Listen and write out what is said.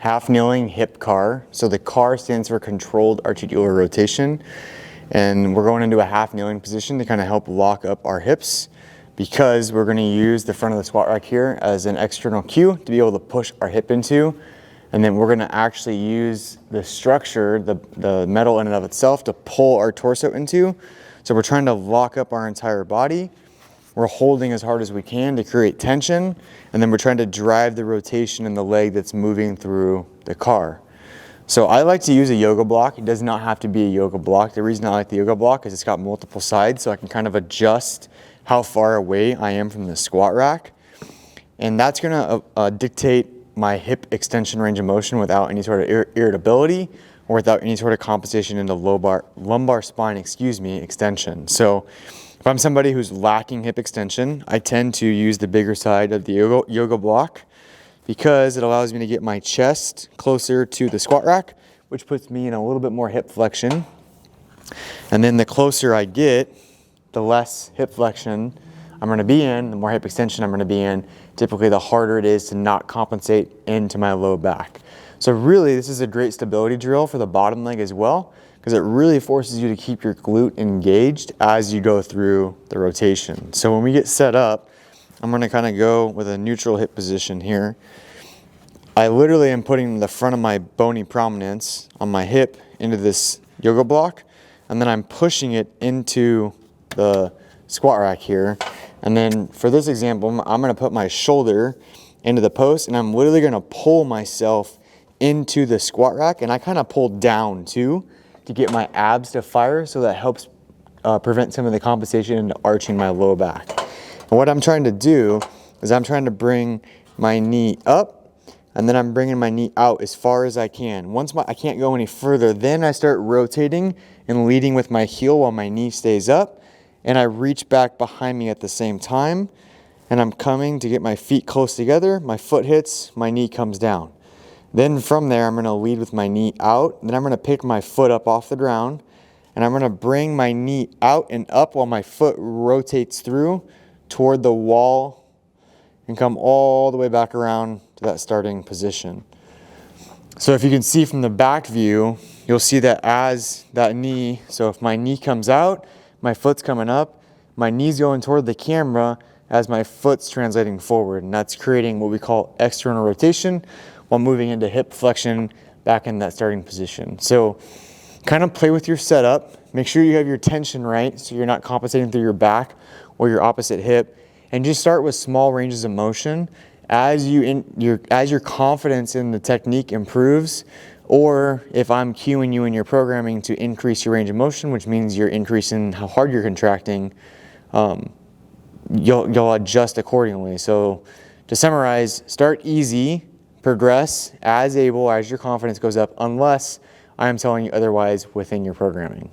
half kneeling hip CAR. So the CAR stands for controlled articular rotation. And we're going into a half kneeling position to kind of help lock up our hips, because we're going to use the front of the squat rack here as an external cue to be able to push our hip into. And then we're going to actually use the structure, the metal in and of itself, to pull our torso into. So we're trying to lock up our entire body. We're holding as hard as we can to create tension, and then we're trying to drive the rotation in the leg that's moving through the CAR. So I like to use a yoga block. It does not have to be a yoga block. The reason I like the yoga block is it's got multiple sides, so I can kind of adjust how far away I am from the squat rack. And that's going to dictate my hip extension range of motion without any sort of irritability or without any sort of compensation into lumbar spine, extension. So if I'm somebody who's lacking hip extension, I tend to use the bigger side of the yoga block, because it allows me to get my chest closer to the squat rack, which puts me in a little bit more hip flexion. And then the closer I get, the less hip flexion I'm going to be in, the more hip extension I'm going to be in. Typically, the harder it is to not compensate into my low back. So really, this is a great stability drill for the bottom leg as well, because it really forces you to keep your glute engaged as you go through the rotation. So when we get set up, I'm going to kind of go with a neutral hip position here. I literally am putting the front of my bony prominence on my hip into this yoga block, and then I'm pushing it into the squat rack here. And then for this example, I'm going to put my shoulder into the post, and I'm literally going to pull myself into the squat rack, and I kind of pull down too to get my abs to fire, so that helps prevent some of the compensation into arching my low back. And what I'm trying to do is I'm trying to bring my knee up, and then I'm bringing my knee out as far as I can. Once I can't go any further, then I start rotating and leading with my heel while my knee stays up, and I reach back behind me at the same time, and I'm coming to get my feet close together. My foot hits, my knee comes down. Then from there, I'm going to lead with my knee out, then I'm going to pick my foot up off the ground, and I'm going to bring my knee out and up while my foot rotates through toward the wall and come all the way back around to that starting position. So if you can see from the back view, you'll see that as that knee, so if my knee comes out, my foot's coming up, my knee's going toward the camera as my foot's translating forward, and that's creating what we call external rotation while moving into hip flexion back in that starting position. So kind of play with your setup, make sure you have your tension right so you're not compensating through your back or your opposite hip, and just start with small ranges of motion. As your confidence in the technique improves, or if I'm cueing you in your programming to increase your range of motion, which means you're increasing how hard you're contracting, you'll adjust accordingly. So to summarize, start easy, progress as able as your confidence goes up, unless I am telling you otherwise within your programming.